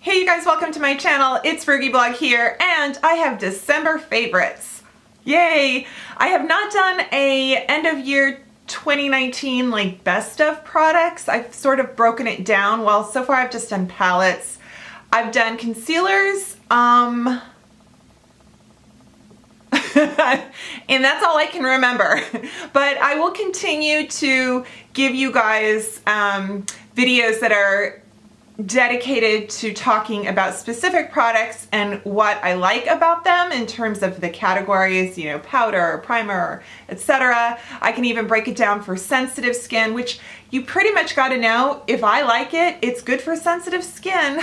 Hey you guys, welcome to my channel. It's Frugalista here, and I have December favorites. Yay! I have not done a end of year 2019 like best of products. I've sort of broken it down. Well, so far I've just done palettes. I've done concealers, and that's all I can remember. But I will continue to give you guys videos that are dedicated to talking about specific products and what I like about them in terms of the categories, you know, powder, primer, etc. I can even break it down for sensitive skin, which you pretty much got to know if I like it, it's good for sensitive skin.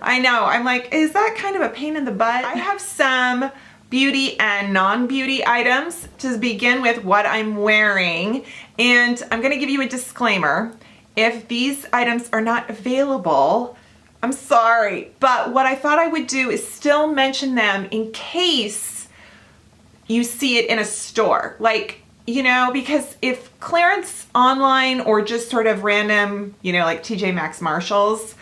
I know, I'm like, is that kind of a pain in the butt? I have some beauty and non-beauty items to begin with what I'm wearing, and I'm going to give you a disclaimer. If these items are not available, I'm sorry, but what I thought I would do is still mention them in case you see it in a store. Like, you know, because if clearance online or just sort of random, you know, like TJ Maxx, Marshalls,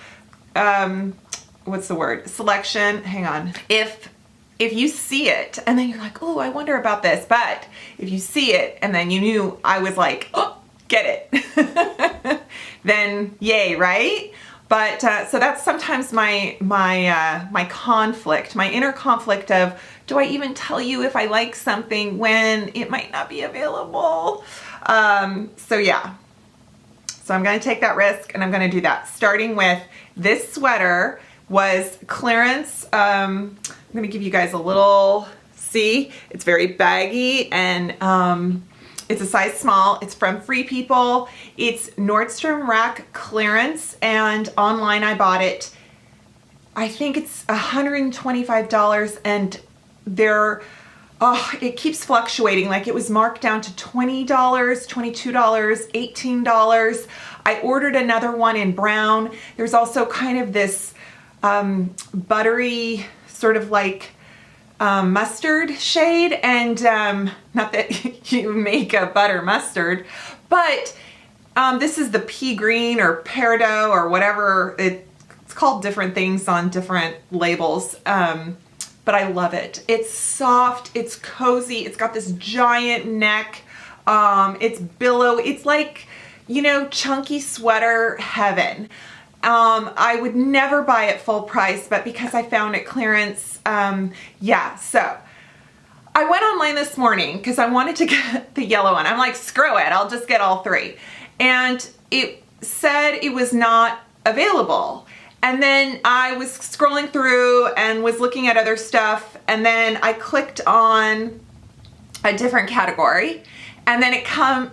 what's the word? Selection, hang on. If you see it and then you're like, oh, I wonder about this, but if you see it and then you knew I was like, oh, get it, then yay, right? But so that's sometimes my conflict, my inner conflict of, do I even tell you if I like something when it might not be available? So yeah, so I'm gonna take that risk and I'm gonna do that. Starting with this sweater was clearance. I'm gonna give you guys a little, see, it's very baggy and it's a size small. It's from Free People. It's Nordstrom Rack clearance, and online I bought it. I think it's $125, and it keeps fluctuating. Like, it was marked down to $20, $22, $18. I ordered another one in brown. There's also kind of this buttery sort of like mustard shade, and not that you make a butter mustard, but this is the pea green or peridot or whatever. It's called different things on different labels, but I love it. It's soft, it's cozy, it's got this giant neck, it's billow, it's like, you know, chunky sweater heaven. I would never buy it full price, but because I found it clearance, yeah, so I went online this morning because I wanted to get the yellow one. I'm like, screw it, I'll just get all three. And it said it was not available. And then I was scrolling through and was looking at other stuff, and then I clicked on a different category, and then it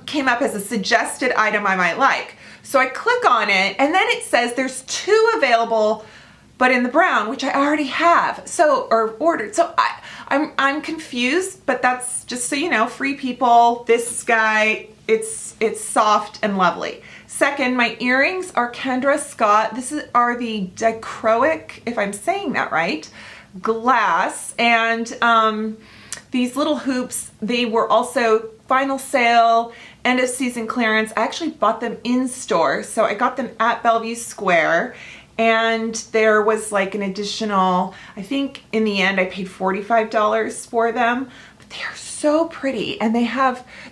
came up as a suggested item I might like. So I click on it, and then it says there's 2 available, but in the brown, which I already have, so, or ordered. So I'm confused, but that's just so you know, Free People, this guy, it's soft and lovely. Second, my earrings are Kendra Scott. Are the dichroic, if I'm saying that right, glass, and these little hoops, they were also final sale, end of season clearance. I actually bought them in store, so I got them at Bellevue Square, and there was like an additional, I think in the end I paid $45 for them, but they are so pretty, and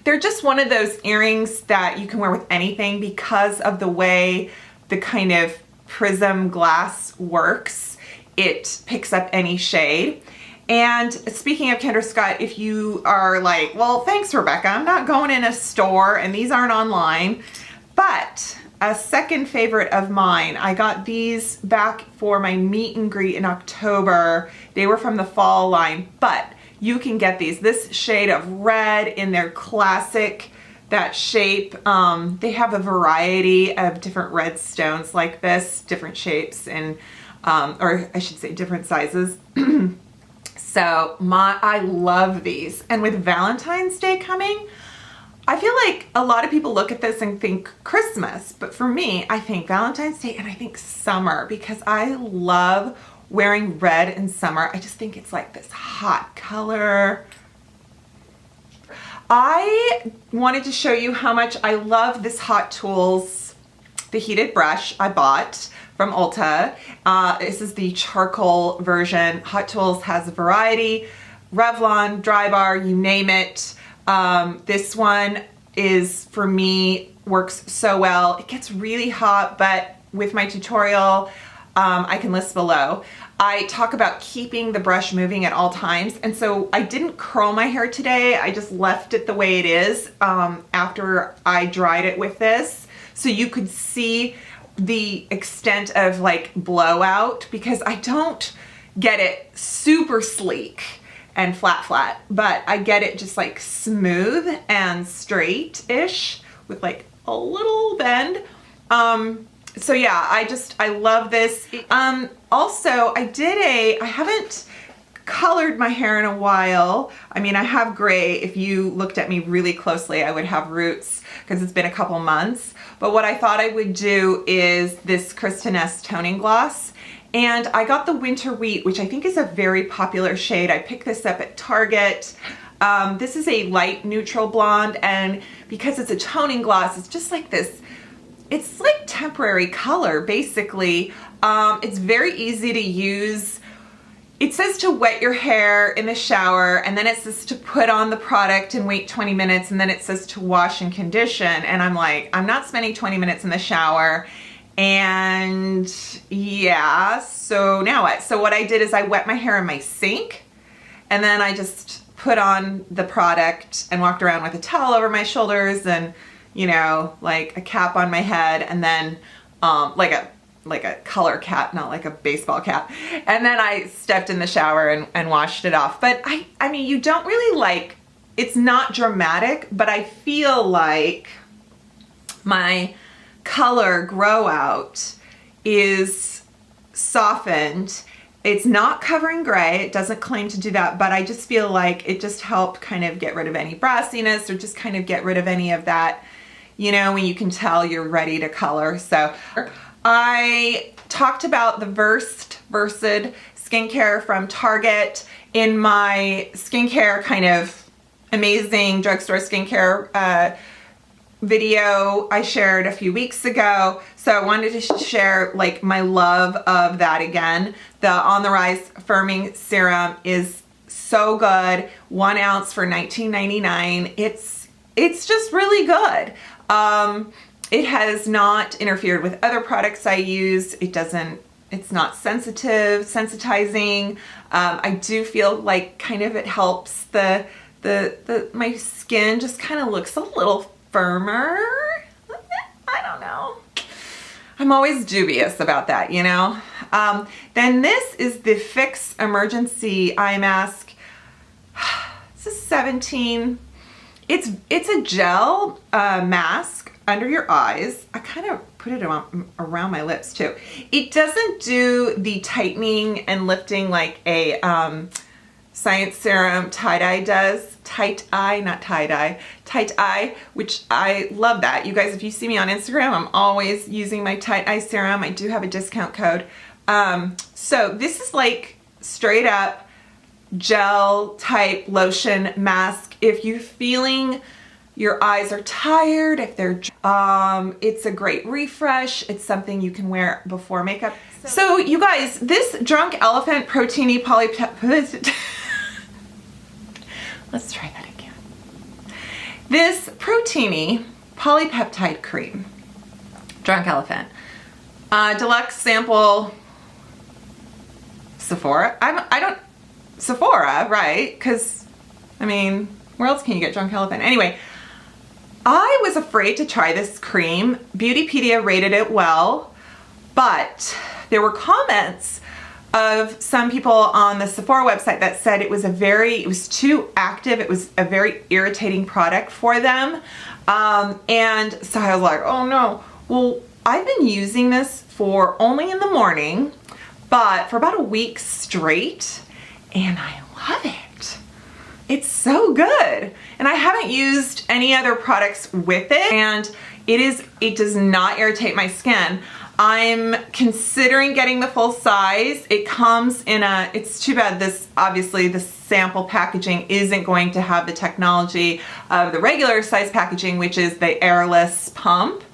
they're just one of those earrings that you can wear with anything because of the way the kind of prism glass works. It picks up any shade. And speaking of Kendra Scott, if you are like, well, thanks, Rebecca, I'm not going in a store and these aren't online, but a second favorite of mine, I got these back for my meet and greet in October. They were from the fall line, but you can get these. This shade of red in their classic, that shape. They have a variety of different red stones like this, different shapes, and or I should say different sizes. So I love these. And with Valentine's Day coming, I feel like a lot of people look at this and think Christmas, but for me, I think Valentine's Day and I think summer, because I love wearing red in summer. I just think it's like this hot color. I wanted to show you how much I love this Hot Tools the heated brush I bought from Ulta. This is the charcoal version. Hot Tools has a variety. Revlon, Dry Bar, you name it. This one is, for me, works so well. It gets really hot, but with my tutorial, I can list below. I talk about keeping the brush moving at all times, and so I didn't curl my hair today. I just left it the way it is after I dried it with this, so you could see the extent of like blowout, because I don't get it super sleek and flat, but I get it just like smooth and straight-ish with like a little bend. So yeah, I love this. Also, I haven't colored my hair in a while. I mean, I have gray. If you looked at me really closely, I would have roots because it's been a couple months. But what I thought I would do is this Kristen S toning gloss. And I got the Winter Wheat, which I think is a very popular shade. I picked this up at Target. This is a light neutral blonde, and because it's a toning gloss, it's just like this, it's like temporary color, basically. It's very easy to use. It says to wet your hair in the shower, and then it says to put on the product and wait 20 minutes, and then it says to wash and condition. And I'm like, I'm not spending 20 minutes in the shower. And yeah, so now what? So what I did is I wet my hair in my sink, and then I just put on the product and walked around with a towel over my shoulders and, you know, like a cap on my head, and then like a color cap, not like a baseball cap. And then I stepped in the shower and washed it off. But I mean, you don't really like, it's not dramatic, but I feel like my color grow out is softened. It's not covering gray. It doesn't claim to do that, but I just feel like it just helped kind of get rid of any brassiness, or just kind of get rid of any of that, you know, when you can tell you're ready to color. So I talked about the Versed skincare from Target in my skincare kind of amazing drugstore skincare video I shared a few weeks ago. So I wanted to share like my love of that again. The On the Rise Firming Serum is so good. 1 ounce for $19.99. It's just really good. It has not interfered with other products I use. It's not sensitizing. I do feel like kind of it helps my skin just kind of looks a little firmer. I don't know. I'm always dubious about that, you know? Then this is the Fix Emergency Eye Mask. This is 17. It's a gel mask under your eyes. I kind of put it around my lips too. It doesn't do the tightening and lifting like a Science Serum Tight-Eye does. Tight-Eye, not tie-dye. Tight-Eye, which I love that. You guys, if you see me on Instagram, I'm always using my Tight-Eye Serum. I do have a discount code. So this is like straight up gel type lotion mask. If you're feeling your eyes are tired, if they're, it's a great refresh. It's something you can wear before makeup. So you guys, this Drunk Elephant Proteiny Polypeptide, let's try that again. This Proteiny Polypeptide Cream, Drunk Elephant, deluxe sample, Sephora. Sephora, right? Because, I mean, where else can you get Drunk Elephant? Anyway, I was afraid to try this cream. Beautypedia rated it well, but there were comments of some people on the Sephora website that said it was too active. It was a very irritating product for them. And so I was like, oh no. Well, I've been using this for only in the morning, but for about a week straight, and I love it. It's so good. And I haven't used any other products with it, and it does not irritate my skin. I'm considering getting the full size. It comes in it's too bad obviously the sample packaging isn't going to have the technology of the regular size packaging, which is the airless pump.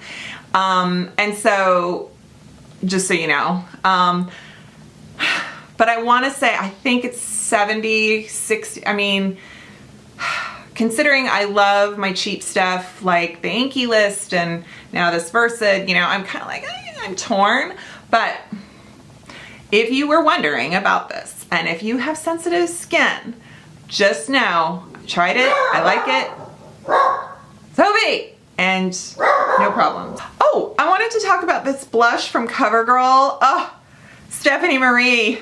And so, just so you know, but I want to say, I think it's 70, 60, I mean, considering I love my cheap stuff like the Inky List and now this Versed, you know, I'm kind of like, I'm torn. But if you were wondering about this, and if you have sensitive skin, just know, I tried it, I like it, Sophie, and no problems. Oh, I wanted to talk about this blush from CoverGirl. Oh, Stephanie Marie.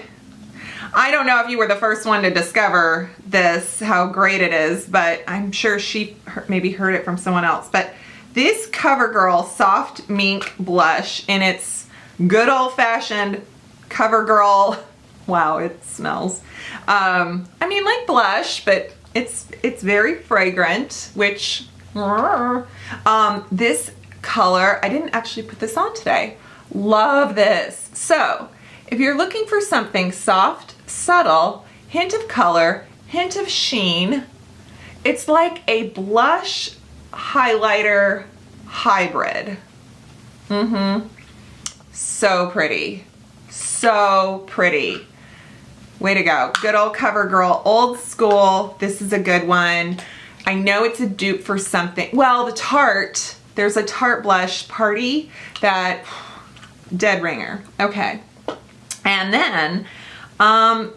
I don't know if you were the first one to discover this, how great it is, but I'm sure she maybe heard it from someone else. But this CoverGirl Soft Mink Blush in its good old-fashioned CoverGirl, wow, it smells. I mean, like blush, but it's very fragrant, which, this color, I didn't actually put this on today. Love this. So, if you're looking for something soft, subtle, hint of color, hint of sheen, it's like a blush highlighter hybrid. So pretty. So pretty. Way to go. Good old CoverGirl, old school. This is a good one. I know it's a dupe for something. Well, the Tarte, there's a Tarte blush Party that, dead ringer. Okay. And then,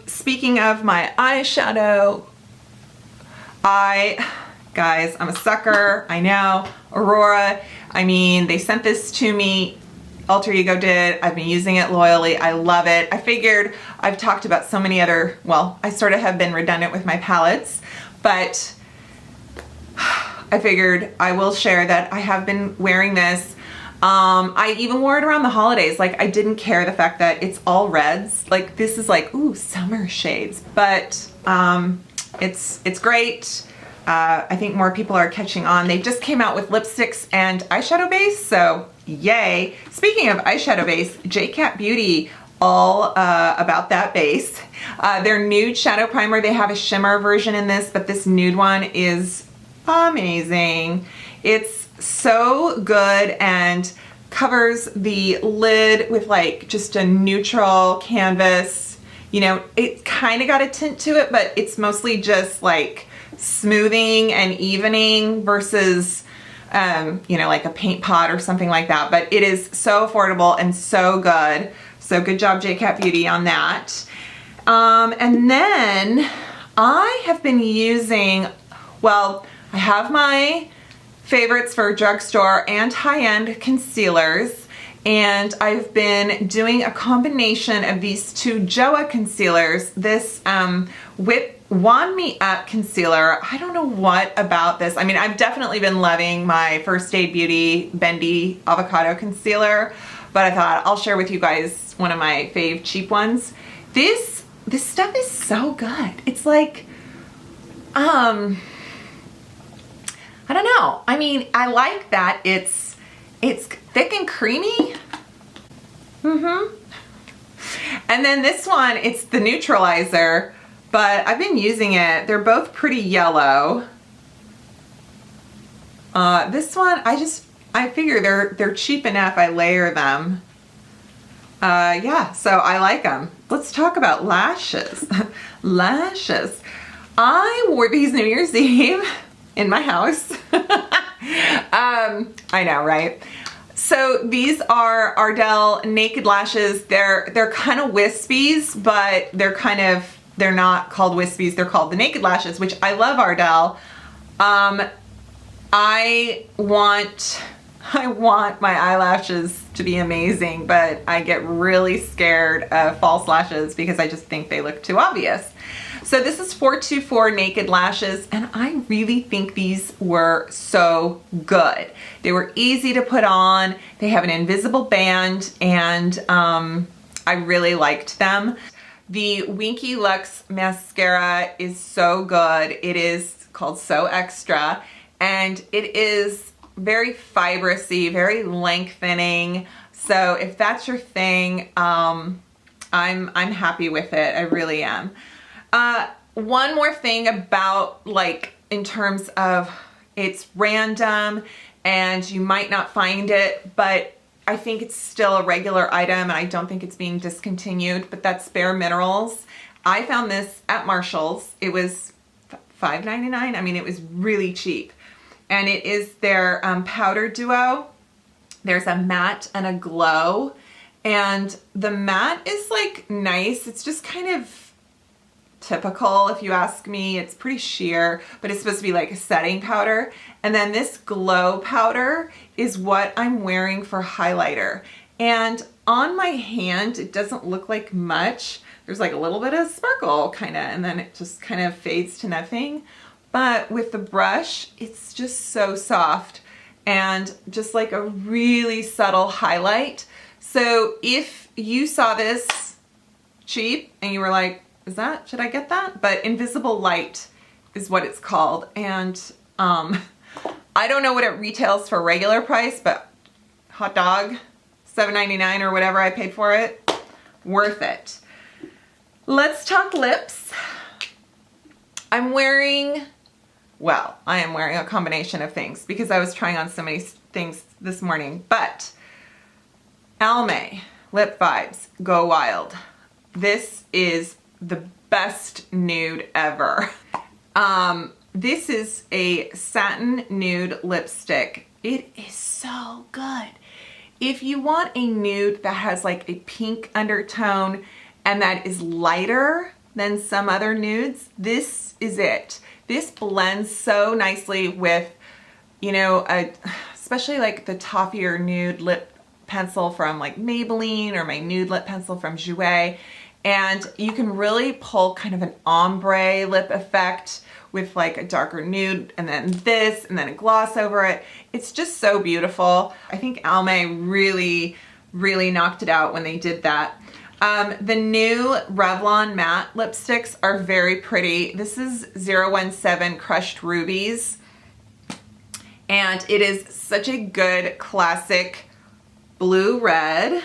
speaking of my eyeshadow, guys, I'm a sucker, I know. Aurora, I mean, they sent this to me, Alter Ego did, I've been using it loyally, I love it. I figured, I've talked about so many other, well, I sort of have been redundant with my palettes, but I figured I will share that I have been wearing this. I even wore it around the holidays. Like, I didn't care the fact that it's all reds. Like, this is like, ooh, summer shades. But it's great. I think more people are catching on. They just came out with lipsticks and eyeshadow base, so yay. Speaking of eyeshadow base, JCat Beauty, all about that base. Their nude shadow primer, they have a shimmer version in this, but this nude one is amazing. It's so good and covers the lid with like just a neutral canvas. You know, it kind of got a tint to it, but it's mostly just like smoothing and evening versus, you know, like a paint pot or something like that. But it is so affordable and so good. So good job, JCat Beauty, on that. And then I have been using, well, I have my favorites for drugstore and high-end concealers, and I've been doing a combination of these two JOA concealers. This Whip Wand Me Up concealer, I don't know what about this. I mean, I've definitely been loving my First Aid Beauty Bendy Avocado Concealer, but I thought I'll share with you guys one of my fave cheap ones. This stuff is so good. It's like, I don't know. I mean, I like that it's thick and creamy. And then this one, it's the neutralizer, but I've been using it. They're both pretty yellow. This one, I figure they're cheap enough. I layer them. Yeah, so I like them. Let's talk about lashes. Lashes. I wore these New Year's Eve in my house. I know, right? So these are Ardell Naked Lashes. They're kind of wispies, but they're not called wispies. They're called the Naked Lashes, which I love Ardell. I want my eyelashes to be amazing, but I get really scared of false lashes because I just think they look too obvious. So this is 424 Naked Lashes, and I really think these were so good. They were easy to put on. They have an invisible band, and I really liked them. The Winky Lux mascara is so good. It is called So Extra, and it is very fibrous-y, very lengthening. So if that's your thing, I'm happy with it. I really am. One more thing about, like, in terms of it's random and you might not find it, but I think it's still a regular item and I don't think it's being discontinued, but that's Bare Minerals. I found this at Marshall's. It was $5.99. I mean, it was really cheap. And it is their powder duo. There's a matte and a glow. And the matte is like nice. It's just kind of typical if you ask me. It's pretty sheer, but it's supposed to be like a setting powder. And then this glow powder is what I'm wearing for highlighter. And on my hand, it doesn't look like much. There's like a little bit of sparkle kind of, and then it just kind of fades to nothing. But with the brush, it's just so soft and just like a really subtle highlight. So if you saw this cheap and you were like, should I get that? But Invisible Light is what it's called. And I don't know what it retails for regular price, but hot dog, $7.99 or whatever I paid for it, worth it. Let's talk lips. I am wearing a combination of things because I was trying on so many things this morning, but Almay Lip Vibes Go Wild. This is the best nude ever. This is a satin nude lipstick. It is so good. If you want a nude that has like a pink undertone and that is lighter than some other nudes, this is it. This blends so nicely with, you know, especially like the toffier nude lip pencil from like Maybelline or my nude lip pencil from Jouer. And you can really pull kind of an ombre lip effect with like a darker nude and then this and then a gloss over it. It's just so beautiful. I think Almay really, really knocked it out when they did that. The new Revlon matte lipsticks are very pretty. This is 017 Crushed Rubies. And it is such a good classic blue-red.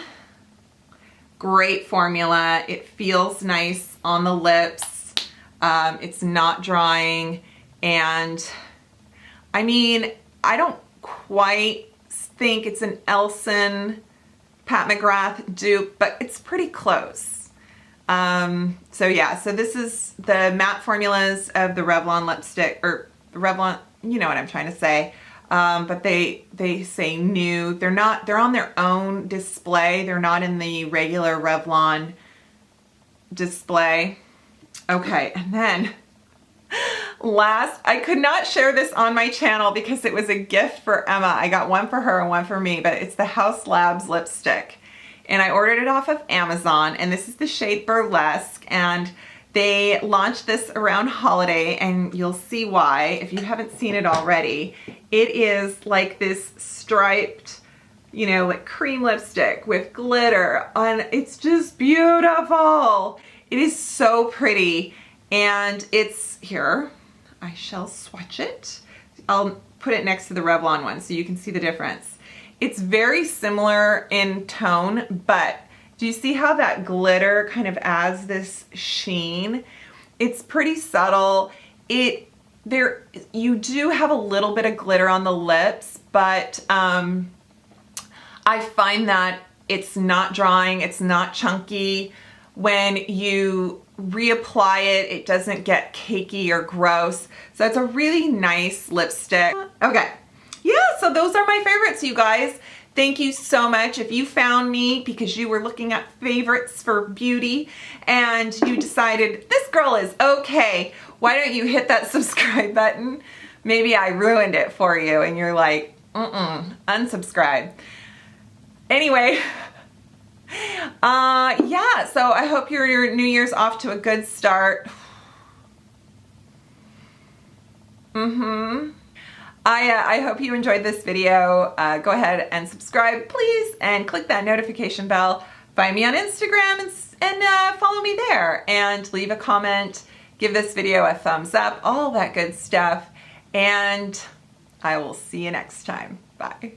Great formula. It feels nice on the lips. It's not drying. And I mean, I don't quite think it's an Elson Pat McGrath dupe, but it's pretty close. So yeah, so this is the matte formulas of the Revlon lipstick, or the Revlon, you know what I'm trying to say. But they say nude. They're on their own display. They're not in the regular Revlon display. Okay, and then last, I could not share this on my channel because it was a gift for Emma. I got one for her and one for me, but it's the Haus Labs lipstick. And I ordered it off of Amazon, and this is the shade Burlesque, and they launched this around holiday, and you'll see why if you haven't seen it already. It is like this striped, you know, like cream lipstick with glitter, and it's just beautiful. It is so pretty, and it's here. I shall swatch it. I'll put it next to the Revlon one so you can see the difference. It's very similar in tone, but do you see how that glitter kind of adds this sheen? It's pretty subtle. You do have a little bit of glitter on the lips, but I find that it's not drying, it's not chunky. When you reapply it, it doesn't get cakey or gross. So it's a really nice lipstick. Okay, yeah, so those are my favorites, you guys. Thank you so much. If you found me because you were looking at favorites for beauty and you decided this girl is okay, why don't you hit that subscribe button? Maybe I ruined it for you and you're like, unsubscribe. Anyway, yeah, so I hope your New Year's off to a good start. I hope you enjoyed this video. Go ahead and subscribe, please, and click that notification bell. Find me on Instagram and follow me there. And leave a comment, give this video a thumbs up, all that good stuff. And I will see you next time. Bye.